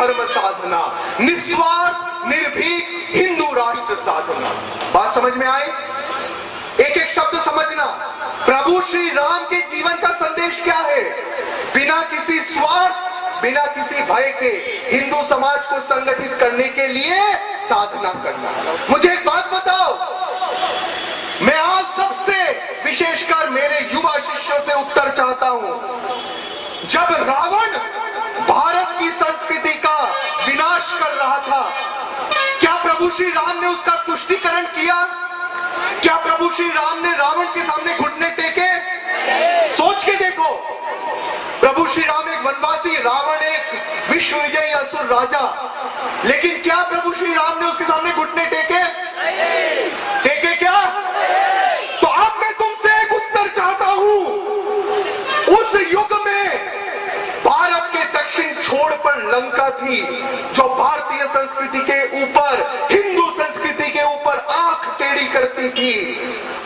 धर्म साधना, निस्वार्थ निर्भीक हिंदू राष्ट्र साधना। बात समझ में आई? एक एक शब्द समझना। प्रभु श्री राम के जीवन का संदेश क्या है? बिना किसी स्वार्थ, बिना किसी भय के हिंदू समाज को संगठित करने के लिए साधना करना। मुझे एक बात बताओ, मैं आप सबसे, विशेषकर मेरे युवा शिष्यों से उत्तर चाहता हूं। जब रावण भारत की संस्कृति का विनाश कर रहा था, क्या प्रभु श्री राम ने उसका तुष्टीकरण किया? क्या प्रभु श्री राम ने रावण के सामने घुटने टेके? सोच के देखो, प्रभु श्री राम एक वनवासी, रावण एक विश्व विजयी असुर राजा, लेकिन क्या प्रभु श्री राम ने उसके सामने घुटने टेके? टेके क्या? तो अब मैं तुमसे एक उत्तर चाहता हूं। उस युग में भारत के दक्षिण छोर पर लंका थी, जो भारतीय संस्कृति के ऊपर, हिंदू संस्कृति के ऊपर आंख टेढ़ी करती थी।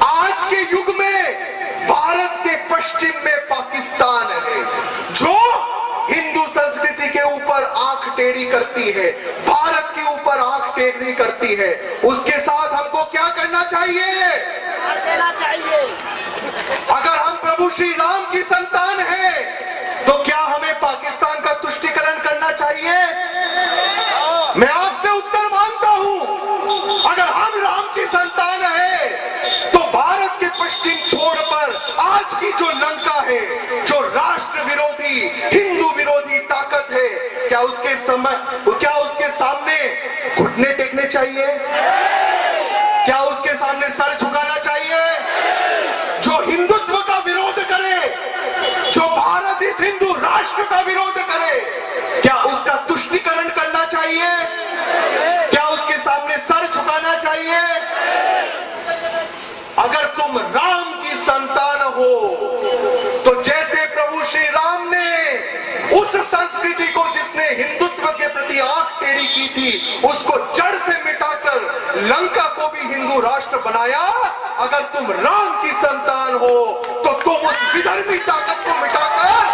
आज के युग में भारत के पश्चिम में पाकिस्तान है, जो हिंदू संस्कृति के ऊपर आंख टेढ़ी करती है, भारत के ऊपर आंख टेढ़ी करती है। उसके साथ हमको क्या करना चाहिए? देना चाहिए। अगर हम प्रभु श्री राम की संतान हैं, तो क्या हमें पाकिस्तान का तुष्टीकरण करना चाहिए? मैं आपसे उत्तर मांगता हूं। अगर हम राम की संतान हैं, तो भारत के पश्चिम छोर पर आज की जो लंका है, जो राष्ट्र विरोधी, हिंदू विरोधी ताकत है, क्या उसके सामने घुटने टेकने चाहिए? क्या उसके सामने सर झुकाना चाहिए? जो हिंदुत्व का विरोध करे, जो भारत इस हिंदू राष्ट्र का विरोध करे, क्या उसका तुष्टीकरण करना चाहिए? क्या उसके सामने सर झुकाना चाहिए? अगर तुम राम की संतान हो, तो जैसे प्रभु श्री राम ने उस संस्कृति को, जिसने हिंदुत्व के प्रति आंख टेढ़ी की थी, उसको जड़ से मिटाकर लंका को भी हिंदू राष्ट्र बनाया। अगर तुम राम की संतान हो, तो तुम उस विधर्मी ताकत को मिटाकर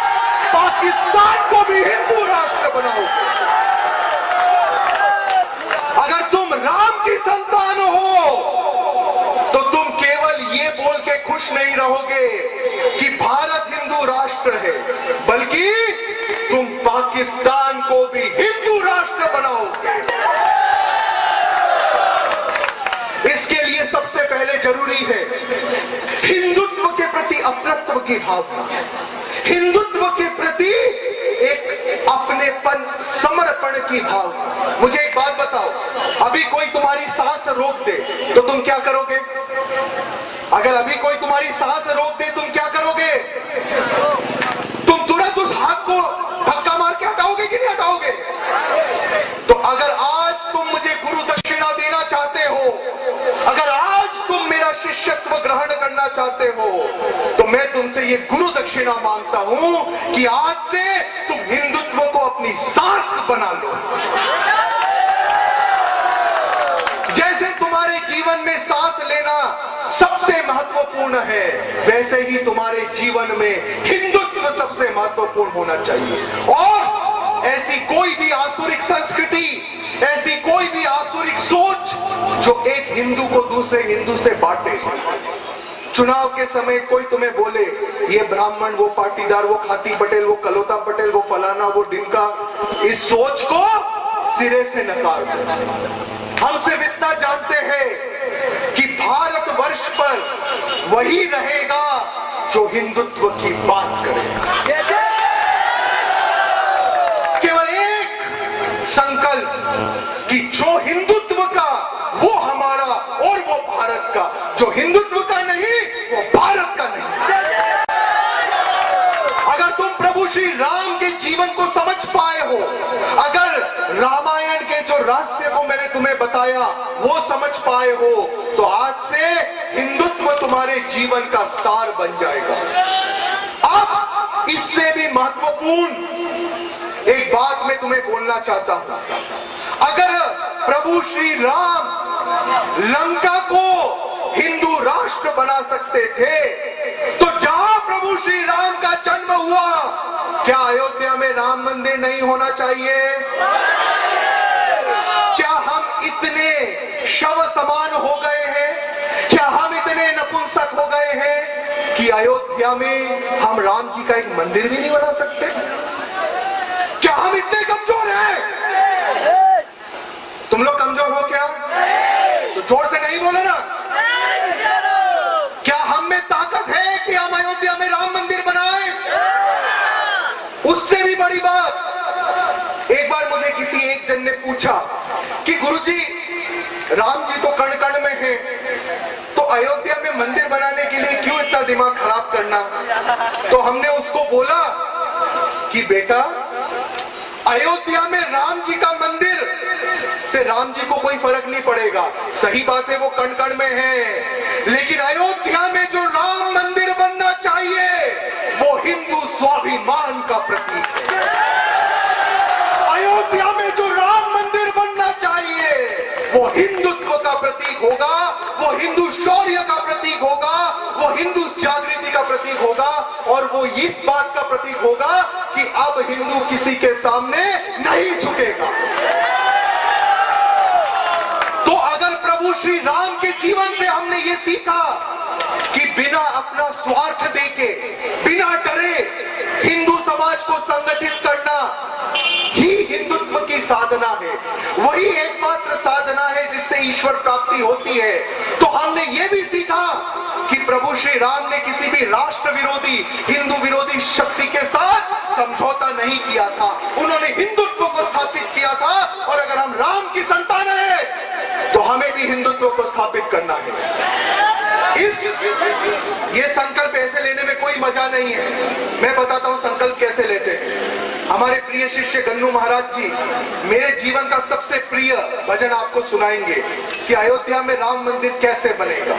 पाकिस्तान को भी हिंदू राष्ट्र बनाओगे। अगर तुम राम की संतान हो, तो तुम केवल ये बोल के खुश नहीं रहोगे कि भारत हिंदू राष्ट्र है, बल्कि तुम पाकिस्तान को भी हिंदू राष्ट्र बनाओगे। इसके लिए सबसे पहले जरूरी है हिंदुत्व के प्रति अपनत्व की भावना, हिंदुत्व के प्रति एक अपनेपन, समर्पण की भावना। मुझे एक बात बताओ, अभी कोई तुम्हारी सांस रोक दे तो तुम क्या करोगे? अगर अभी कोई तुम्हारी सांस रोक दे, तुम क्या करोगे? तुम तुरंत उस हाथ को धक्का मार के हटाओगे कि नहीं हटाओगे? तो अगर आज तुम मुझे गुरु दक्षिणा देना चाहते हो, अगर आज तुम मेरा शिष्यत्व ग्रहण करना चाहते हो, तो मैं तुमसे ये गुरु दक्षिणा मांगता हूं कि आज से तुम हिंदुत्व को अपनी सांस बना लो। जैसे तुम्हारे जीवन में सांस लेना सबसे महत्वपूर्ण है, वैसे ही तुम्हारे जीवन में हिंदुत्व सबसे महत्वपूर्ण होना चाहिए। और ऐसी कोई भी आसुरिक संस्कृति, ऐसी कोई भी आसुरिक सोच जो एक हिंदू को दूसरे हिंदू से बांटे। चुनाव के समय कोई तुम्हें बोले ये ब्राह्मण, वो पाटीदार, वो खाती पटेल, वो कलोता पटेल, वो फलाना, वो डिमका, इस सोच को सिरे से नकार दो। हम सिर्फ इतना जानते हैं कि भारतवर्ष पर वही रहेगा जो हिंदुत्व की बात करेगा। केवल एक संकल्प कि जो हिंदुत्व का वो हमारा और वो भारत का, जो हिंदुत्व का नहीं वो भारत का नहीं। अगर तुम प्रभु श्री राम के जीवन को समझ पाए हो, अगर रामायण के जो रहस्य को मैंने तुम्हें बताया वो समझ पाए हो, तो आज से हिंदुत्व तुम्हारे जीवन का सार बन जाएगा। अब इससे भी महत्वपूर्ण एक बात मैं तुम्हें बोलना चाहता हूं। अगर प्रभु श्री राम लंका को हिंदू राष्ट्र बना सकते थे, तो जहां प्रभु श्री राम का जन्म हुआ, क्या अयोध्या में राम मंदिर नहीं होना चाहिए? कि अयोध्या में हम राम जी का एक मंदिर भी नहीं बना सकते? क्या हम इतने कमजोर हैं? तुम लोग कमजोर हो क्या? तो जोर से नहीं बोले ना। क्या हम में ताकत है कि हम अयोध्या में राम मंदिर बनाएं? उससे भी बड़ी बात, एक बार मुझे किसी एक जन ने पूछा कि गुरुजी, राम जी तो कण कण में हैं, तो अयोध्या में मंदिर बनाने के लिए क्यों इतना दिमाग खराब करना? तो हमने उसको बोला कि बेटा, अयोध्या में राम जी का मंदिर से राम जी को कोई फर्क नहीं पड़ेगा। सही बात है, वो कण कण में है, लेकिन अयोध्या में जो राम मंदिर बनना चाहिए वो हिंदू स्वाभिमान का प्रतीक है। अयोध्या में जो राम मंदिर बनना चाहिए वो हिंदुत्व का प्रतीक होगा, वो हिंदू शौर्य का प्रतीक होगा, वो हिंदू जागृति का प्रतीक होगा, और वो इस बात का प्रतीक होगा कि अब हिंदू किसी के सामने नहीं झुकेगा। तो अगर प्रभु श्री राम के जीवन से हमने ये सीखा कि बिना अपना स्वार्थ देके, बिना डरे हिंदू समाज को संगठित करना ही हिंदुत्व की साधना है, वही एकमात्र साधना है जिससे ईश्वर प्राप्ति होती है, तो हमने ये भी सीखा कि प्रभु श्री राम ने किसी भी राष्ट्र विरोधी, हिंदू विरोधी शक्ति के साथ समझौता नहीं किया था। उन्होंने हिंदुत्व को स्थापित किया था, और अगर हम राम की संतान हैं तो हमें भी हिंदुत्व को स्थापित करना है। ये संकल्प ऐसे लेने में कोई मजा नहीं है। मैं बताता हूं संकल्प कैसे लेते हैं। हमारे प्रिय शिष्य गन्नू महाराज जी मेरे जीवन का सबसे प्रिय भजन आपको सुनाएंगे कि अयोध्या में राम मंदिर कैसे बनेगा,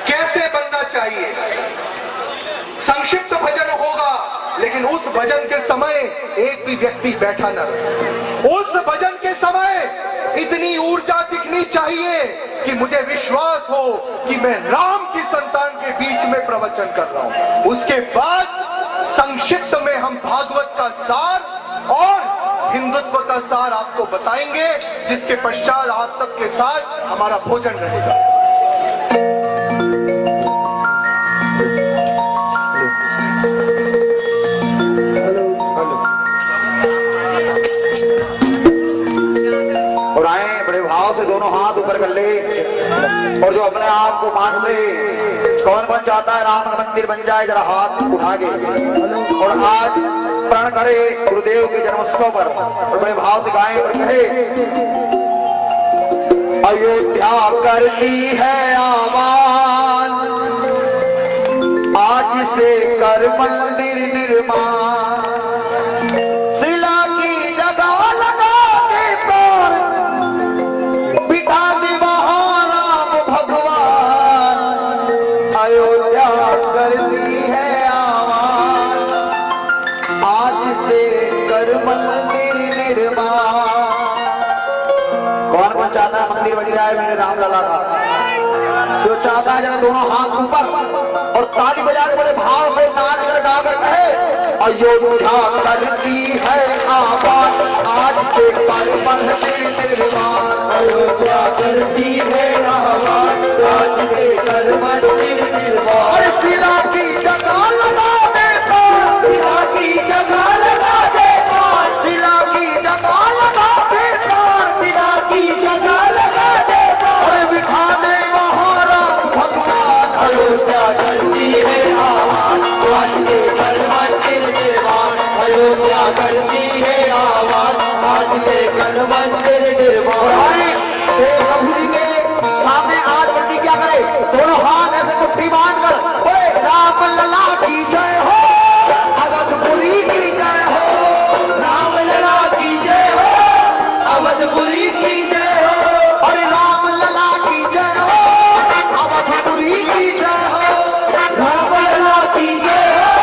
कैसे बनना चाहिए। संक्षिप्त भजन होगा, लेकिन उस भजन के समय एक भी व्यक्ति बैठा न रहे। उस भजन के समय इतनी ऊर्जा दिखनी चाहिए कि मुझे विश्वास हो कि मैं राम की संतान के बीच में प्रवचन कर रहा हूं। उसके बाद संक्षिप्त में हम भागवत का सार और हिंदुत्व का सार आपको बताएंगे, जिसके पश्चात आप सबके साथ हमारा भोजन रहेगा। और आए बड़े भाव से दोनों हाथ ऊपर कर ले, और जो अपने आप को मान ले, कौन कौन चाहता है राम मंदिर बन जाए, जरा हाथ उठा के और आज प्रण करे गुरुदेव के जन्मोत्सव पर, और बड़े भाव से गाएं और कहे, अयोध्या करती है आवाज, आज से कर मंदिर निर्माण, शिला की जगह लगा के प्राण, बिठा दे वहां राम भगवान, अयोध्या करती है आवाज, आज से कर मंदिर निर्माण। कौन कौन चाहता है मंदिर बन जाए मेरे राम लला का? जो चाहता है जरा दोनों हाथ ऊपर और ताली बजा के बड़े भाव से नाच कर गा कर कहे, अयोध्या करती है आबाद, आज से कर मंदिर निर्माण, अयोध्या करती है आबाद, आज से कर मंदिर निर्माण, और शिला की जगह लगा दे प्राण, शिला की जगह लगा दे प्राण, शिला की जगह लगा दे प्राण, शिला की जगह लगा दे प्राण, और बिठा दे वहां राम भगवान, अयोध्या करती है आवाज, आज से कर मंदिर निर्माण, अयोध्या करती है आवाज, आज से कर मंदिर निर्माण। प्रभु जी के सामने आज प्रतिज्ञा करे, दोनों हाथ ऐसे मुट्ठी बांध कर, बोले राम लला की जय हो, अवधपुरी की जय हो, राम लला की जय हो, अवधपुरी की जय हो, अरे राम लला की जय हो, अवधपुरी की जय हो, राम लला की जय हो,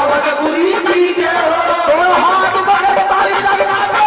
अवधपुरी की जय हो। दोनों हाथ ऊपर करके ताली बजा के नाचो।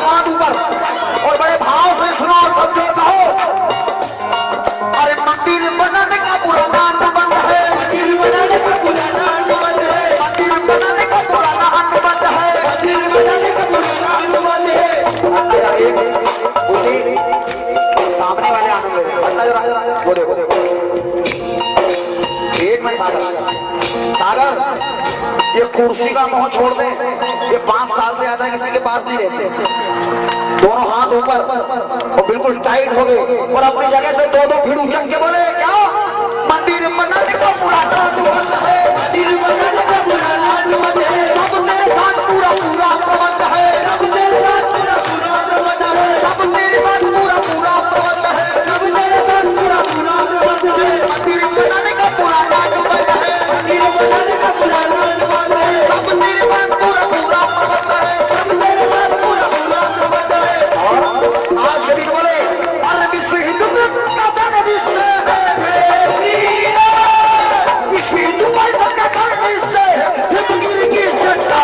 हाथ ऊपर और बड़े भाव से सुनो और समझो कहो। अरे मंदिर बनाने का पुराना अनुबंध है, मंदिर बनाने का पुराना अनुबंध है, मंदिर बनाने का पुराना अनुबंध है, मंदिर बनाने का पुराना अनुबंध है। सामने वाले आनंद बोले बोले एक में सागर ये कुर्सी का मोह छोड़ दे। ये 5 साल से ज्यादा किसी के पास नहीं रहते। दोनों हाथ ऊपर और बिल्कुल टाइट हो गए और अपनी जगह से दो भीड़ उचक के बोले क्या मंदिर बनाने का पुराना अनुबंध है, मंदिर बनाने का पुराना अनुबंध है, सब मेरे साथ पूरा पूरा प्रबंध है, सब मेरे साथ पूरा पूरा प्रबंध है, सब मेरे साथ पूरा पूरा प्रबंध है, सब मेरे साथ पूरा पूरा प्रबंध है। मंदिर बनाने का पुराना अनुबंध है, मंदिर बनाने का पुराना अनुबंध है, सब मेरे साथ पूरा पूरा प्रबंध है, सब मेरे साथ पूरा पूरा प्रबंध है। और आज भी बोले अरे विश्व हिंदू का धर्म निश्चय है, विश्व हिंदू का धर्म निश्चय है, हिंदुगिरी की झंडा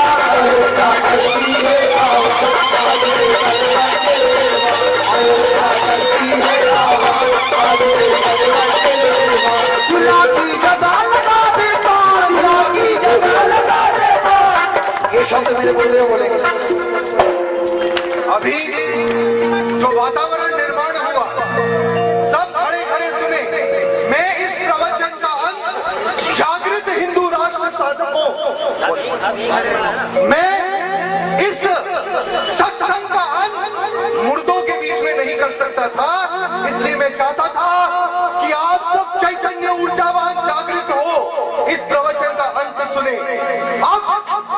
सुला की जगह लगा दे पार, सुला की जगह लगा दे पार। ये शब्द मेरे बोल रहे बोलेंगे। अभी जो वातावरण निर्माण हुआ सब खड़े खड़े सुने। मैं इस प्रवचन का अंत जागृत हिंदू राष्ट्र साधकों, मैं इस सत्संग का अंत मुर्दों के बीच में नहीं कर सकता था। इसलिए मैं चाहता था कि आप सब चैतन्य ऊर्जावान जागृत हो, इस प्रवचन का अंत सुने। अब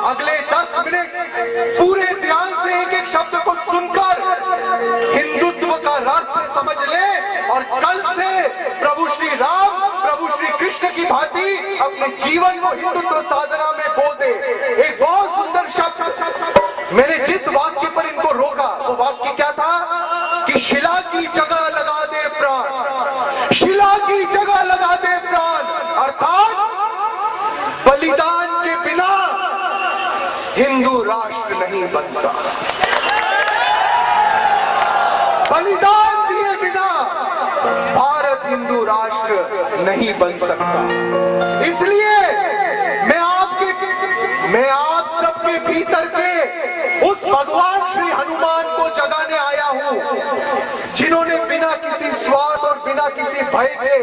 अगले 10 मिनट पूरे ध्यान से एक एक शब्द को सुनकर हिंदुत्व का रहस्य समझ ले और कल से प्रभु श्री राम, प्रभु श्री कृष्ण की भांति अपने जीवन को हिंदुत्व साधना में बो दे। एक बहुत सुंदर शब्द मैंने जिस वाक्य पर इनको रोका वो वाक्य क्या था कि शिला की जगह लगा दे प्राण, शिला की जगह लगा दे प्राण, अर्थात बलिदान के बिना हिंदू राष्ट्र नहीं बनता, बलिदान दिए बिना भारत हिंदू राष्ट्र नहीं बन सकता। इसलिए मैं आप सबके भीतर के उस भगवान श्री हनुमान को जगाने आया हूं, जिन्होंने बिना किसी स्वार्थ और बिना किसी भय के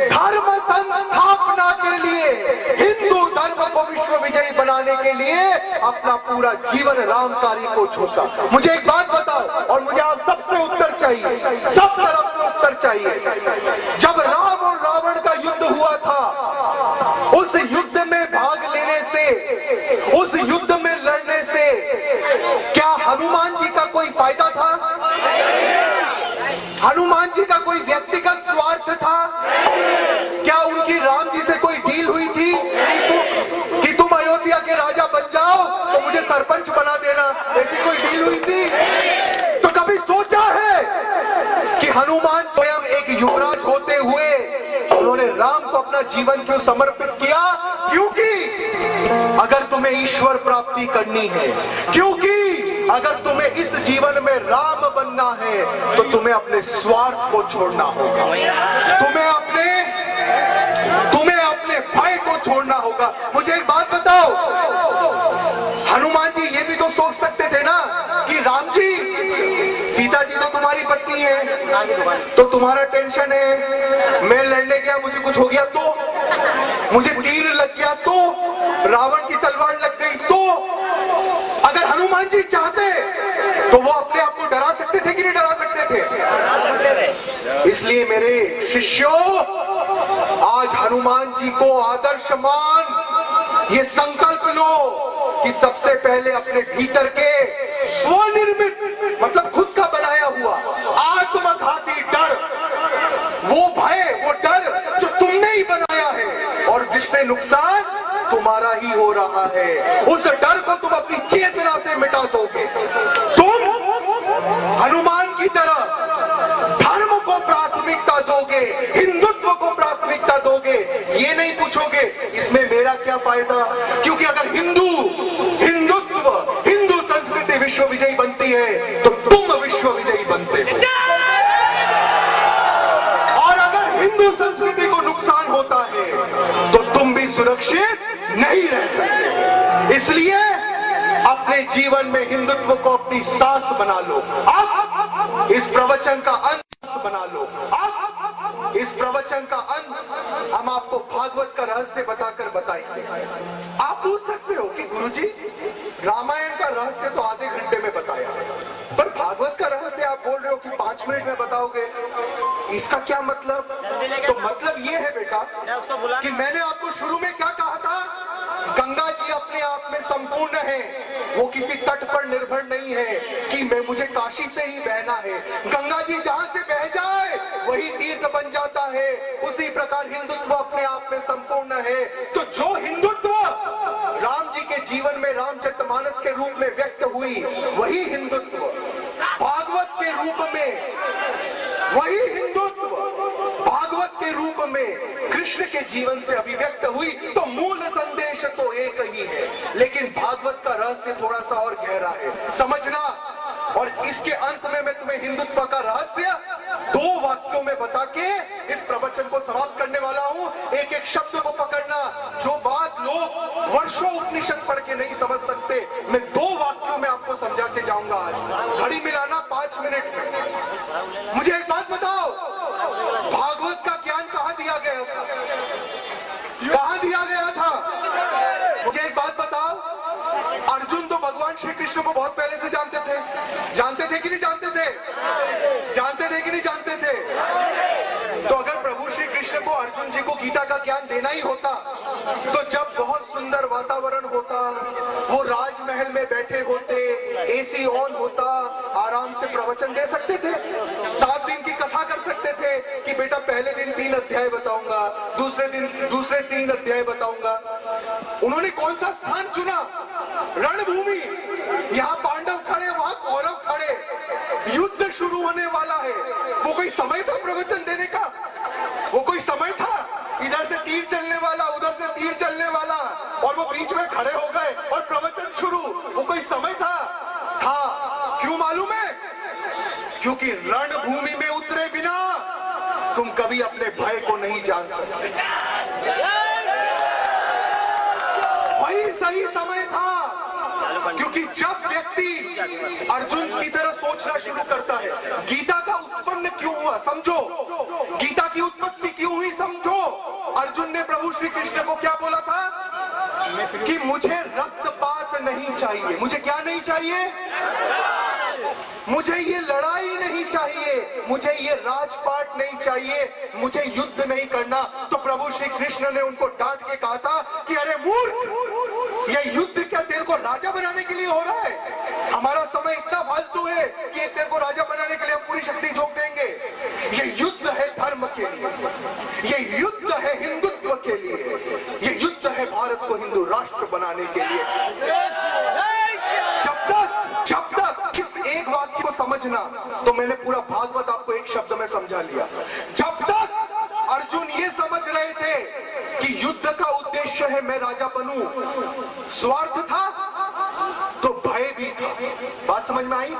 धर्म संस्थापना के लिए, हिंदू धर्म को विश्व विजयी बनाने के लिए अपना पूरा जीवन राम कार्य को छोड़ा। मुझे एक बात बताओ और मुझे आप सबसे उत्तर चाहिए, सब तरफ से उत्तर चाहिए। जब राम और रावण का युद्ध हुआ था, उस युद्ध में भाग लेने से, उस युद्ध में लड़ने से क्या हनुमान जी का कोई फायदा था? हनुमान जी का कोई व्यक्तिगत स्वार्थ था? क्या उनकी राम जी से कोई डील हुई थी कि तुम अयोध्या के राजा बन जाओ तो मुझे सरपंच बना देना, ऐसी कोई डील हुई थी? तो कभी सोचा है कि हनुमान स्वयं एक युवराज होते हुए उन्होंने राम को अपना जीवन क्यों समर्पित किया? क्योंकि अगर तुम्हें ईश्वर प्राप्ति करनी है, क्योंकि अगर तुम्हें इस जीवन में राम बनना है तो तुम्हें अपने स्वार्थ को छोड़ना होगा, तुम्हें अपने भय को छोड़ना होगा। मुझे एक बात बताओ, हनुमान जी ये भी तो सोच सकते थे ना कि राम जी, सीता जी तो तुम्हारी पत्नी है तो तुम्हारा टेंशन है, मैं लड़ने गया मुझे कुछ हो गया तो, मुझे तीर लग गया तो, रावण की तलवार लग गई तो। अगर हनुमान जी चाहते तो वो अपने आप को डरा सकते थे कि नहीं डरा सकते थे? इसलिए मेरे शिष्यों, आज हनुमान जी को आदर्श मान, ये संकल्प लो कि सबसे पहले अपने भीतर के स्वनिर्मित, मतलब खुद का बनाया हुआ आत्मघाती डर, वो भय, वो डर जो तुमने ही बनाया है और जिससे नुकसान तुम्हारा ही हो रहा है, उस डर को तुम अपनी चेतना से मिटा दोगे। तुम हनुमान की तरह धर्म को प्राथमिकता दोगे, हिंदुत्व को प्राथमिकता दोगे, ये नहीं पूछोगे इसमें मेरा क्या फायदा, क्योंकि अगर हिंदुत्व, हिंदू संस्कृति शक्ति विश्व विजयी बनती है तो तुम विश्व विजयी बनते हो। और अगर हिंदू संस्कृति को नुकसान होता है तो तुम भी सुरक्षित नहीं रह सकते। इसलिए अपने जीवन में हिंदुत्व को अपनी सांस बना लो। अब इस प्रवचन का अंत बना लो। अब इस प्रवचन का अंत हम आपको भागवत का रहस्य बताकर बताएंगे। आप पूछ सकते हो कि गुरुजी रामायण का रहस्य तो आधे घंटे में बताया, पर भागवत का रहस्य आप बोल रहे हो कि 5 मिनट में बताओगे, इसका क्या मतलब? तो मतलब ये है बेटा कि मैंने आपको शुरू में क्या कहा था, गंगा जी अपने आप में संपूर्ण है, वो किसी तट पर निर्भर नहीं है कि मैं मुझे काशी से ही बहना है। गंगा जी जहां से बह जाए वही तीर्थ बन जाता है। उसी प्रकार हिंदुत्व अपने आप में संपूर्ण है। तो जो हिंदुत्व राम जी के जीवन में रामचरितमानस के रूप में व्यक्त हुई, वही हिंदुत्व भागवत के रूप में, वही हिंदुत्व भागवत के रूप में कृष्ण के जीवन से अभिव्यक्त हुई। तो मूल संदेश तो एक ही है, लेकिन भागवत का रहस्य थोड़ा सा और गहरा है, समझना। और इसके अंत में मैं तुम्हें हिंदुत्व का रहस्य 2 वाक्यों में बता के इस प्रवचन को समाप्त करने वाला हूं। एक एक शब्द को पकड़ना, जो बात लोग वर्षों उपनिषद पढ़ के नहीं समझ सकते, मैं 2 वाक्यों में आपको समझा के जाऊंगा। आज घड़ी मिलाना 5 मिनट में। मुझे एक बात बताओ, भागवत का ज्ञान कहां दिया गया था? कहां दिया गया था? मुझे एक बात बताओ, अर्जुन तो भगवान श्री कृष्ण को बहुत पहले से जानते थे। जानते थे कि नहीं जानते थे? जानते थे कि नहीं जानते थे? तो अगर प्रभु श्री कृष्ण को अर्जुन जी को गीता का ज्ञान देना ही होता, तो जब बहुत सुंदर वातावरण होता, वो राजमहल में बैठे होते, एसी ऑन होता, आराम से प्रवचन दे सकते थे। 7 दिन की कथा कर सकते थे कि बेटा पहले दिन 3 अध्याय बताऊंगा, दूसरे दिन दूसरे 3 अध्याय बताऊंगा। उन्होंने कौन सा स्थान चुना? रणभूमि। यहाँ पांडव खड़े, वहां कौरव खड़े, युद्ध शुरू होने वाला है। वो कोई समय था प्रवचन देने का? वो कोई समय था? इधर से तीर चलने वाला, उधर से तीर चलने वाला, और वो बीच में खड़े हो गए और प्रवचन शुरू। वो कोई समय था? क्यों मालूम है? क्योंकि रणभूमि में उतरे बिना तुम कभी अपने भय को नहीं जान सकते। वही सही समय था, क्योंकि जब व्यक्ति अर्जुन की तरह सोचना शुरू करता है, गीता का उत्पन्न क्यों हुआ समझो, गीता की उत्पत्ति क्यों हुई समझो। अर्जुन ने प्रभु श्री कृष्ण को क्या बोला था कि मुझे रक्तपात नहीं चाहिए। मुझे क्या नहीं चाहिए? मुझे ये लड़ाई नहीं चाहिए, मुझे ये राजपाट नहीं चाहिए, मुझे युद्ध नहीं करना। तो प्रभु श्री कृष्ण ने उनको डांट के कहा था कि अरे मूर्ख, ये युद्ध क्या तेरे को राजा बनाने के लिए हो रहा है? हमारा समय इतना फालतू है कि तेरे को राजा बनाने के लिए हम पूरी शक्ति झोंक देंगे। ये युद्ध है धर्म के लिए, ये युद्ध है हिंदुत्व के लिए, ये युद्ध है भारत को हिंदू राष्ट्र बनाने के लिए। जब तक इस एक वाक्य को समझना, तो मैंने पूरा भागवत आपको एक शब्द में समझा लिया। जब तक अर्जुन ये समझ रहे थे कि युद्ध का उद्देश्य है मैं राजा बनूं, स्वार्थ था तो भय भी था। बात समझ में आई?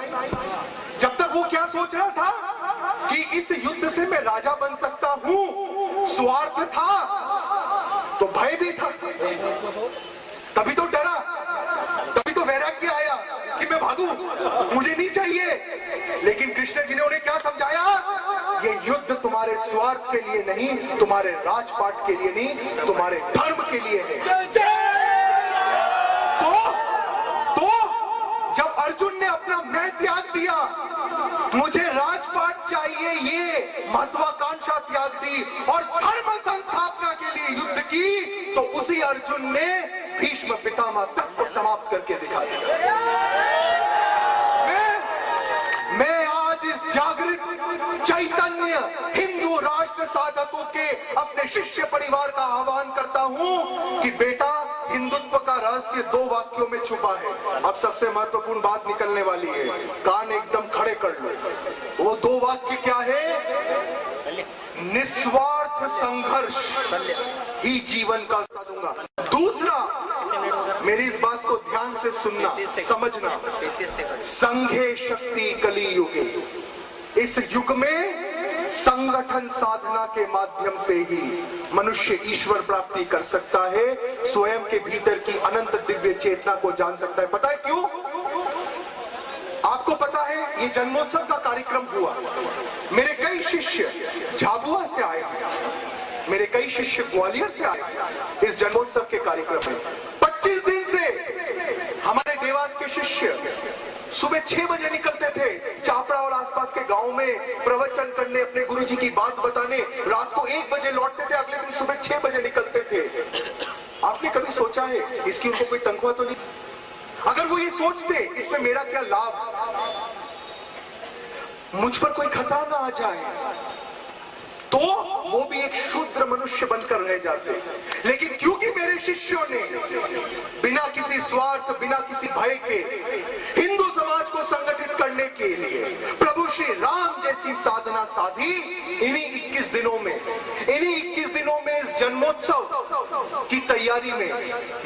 जब तक वो क्या सोच रहा था कि इस युद्ध से मैं राजा बन सकता हूं, स्वार्थ था तो भय भी था। तभी तो डरा, तभी तो वैराग्य आया कि मैं भागूं, मुझे नहीं चाहिए। लेकिन कृष्ण जी ने उन्हें क्या समझाया? ये युद्ध तुम्हारे स्वार्थ के लिए नहीं, तुम्हारे राजपाट के लिए नहीं, तुम्हारे धर्म के लिए है। तो जब अर्जुन ने अपना मैं त्याग दिया, मुझे राजपाट चाहिए, ये महत्वाकांक्षा त्याग दी और धर्म संस्थापना के लिए युद्ध की, तो उसी अर्जुन ने भीष्म पितामह तक को समाप्त करके दिखा दिया। मैं आज इस जागृत चैतन्य हिंदू राष्ट्र साधकों के अपने शिष्य परिवार का आह्वान करता हूं कि बेटा, हिंदुत्व का रहस्य 2 वाक्यों में छुपा है। अब सबसे महत्वपूर्ण बात निकलने वाली है, कान एकदम खड़े कर लो। वो 2 वाक्य क्या है? निस्वार्थ संघर्ष ही जीवन का दूंगा। दूसरा, मेरी इस बात को ध्यान से सुनना, समझना। संघे शक्ति कली युगे, इस युग में संगठन साधना के माध्यम से ही मनुष्य ईश्वर प्राप्ति कर सकता है, स्वयं के भीतर की अनंत दिव्य चेतना को जान सकता है। पता है क्यों? आपको पता है, ये जन्मोत्सव का कार्यक्रम हुआ, मेरे कई शिष्य झाबुआ से आए हैं, मेरे कई शिष्य ग्वालियर से आए हैं इस जन्मोत्सव के कार्यक्रम में। 25 दिन से हमारे देवास के शिष्य सुबह 6 बजे निकलते थे चापड़ा और आसपास के गांव में प्रवचन करने, अपने गुरुजी की बात बताने, रात को 1 बजे लौटते थे, अगले दिन सुबह 6 बजे निकलते थे। आपने कभी सोचा है इसकी उनको कोई तनख्वाह तो नहीं? अगर वो ये सोचते इसमें मेरा क्या लाभ, मुझ पर कोई खतरा ना आ जाए, तो वो भी एक शूद्र मनुष्य बनकर रह जाते। लेकिन क्योंकि मेरे शिष्यों ने बिना किसी स्वार्थ, बिना किसी भय के हिंदू समाज को संगठित करने के लिए प्रभु श्री राम जैसी साधना साधी, इन्हीं 21 दिनों में इस जन्मोत्सव की तैयारी में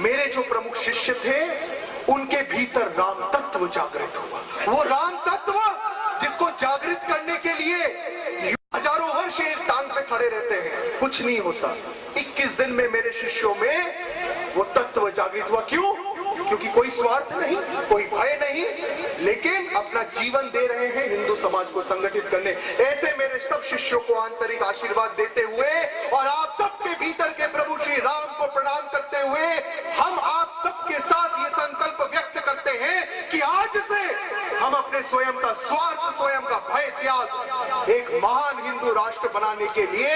मेरे जो प्रमुख शिष्य थे उनके भीतर राम तत्व जागृत हुआ। वो राम तत्व जिसको जागृत करने के लिए हजारों वर्ष एक टांग पे खड़े रहते हैं, कुछ नहीं होता। 21 दिन में मेरे शिष्यों में वो तत्व जागृत हुआ। क्यों? क्योंकि कोई स्वार्थ नहीं, कोई भय नहीं, लेकिन अपना जीवन दे रहे हैं हिंदू समाज को संगठित करने। ऐसे मेरे सब शिष्यों को आंतरिक आशीर्वाद देते हुए और आप सबके भीतर के प्रभु श्री राम को प्रणाम करते हुए हम आप सबके साथ ये संकल्प व्यक्त करते हैं कि आज से हम अपने स्वयं का स्वार्थ, स्वयं का भय त्याग एक महान हिंदू राष्ट्र बनाने के लिए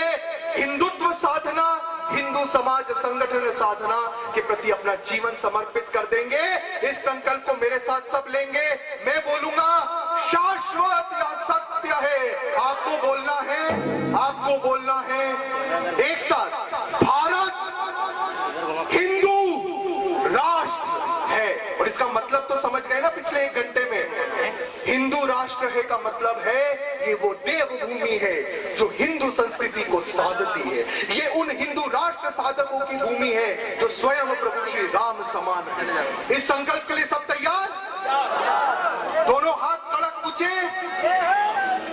हिंदुत्व साधना, हिंदू समाज संगठन साधना के प्रति अपना जीवन समर्पित कर देंगे। इस संकल्प को मेरे साथ सब लेंगे। मैं बोलूंगा शाश्वत या सत्य है, आपको बोलना है, आपको बोलना है एक साथ, भारत हिंदू राष्ट्र है। और इसका मतलब तो समझ गए ना पिछले 1 घंटे में? हिंदू राष्ट्र है का मतलब है ये वो देवभूमि है जो हिंदू संस्कृति को साधती है। ये उन हिंदू राष्ट्र साधकों की भूमि है जो स्वयं प्रभु श्री राम समान है। इस संकल्प के लिए सब तैयार? दोनों हाथ कड़क ऊंचे।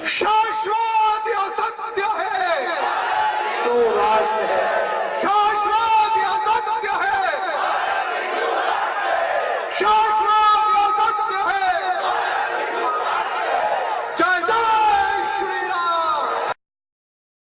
शाश्वत या सत्य है, तो राष्ट्र है।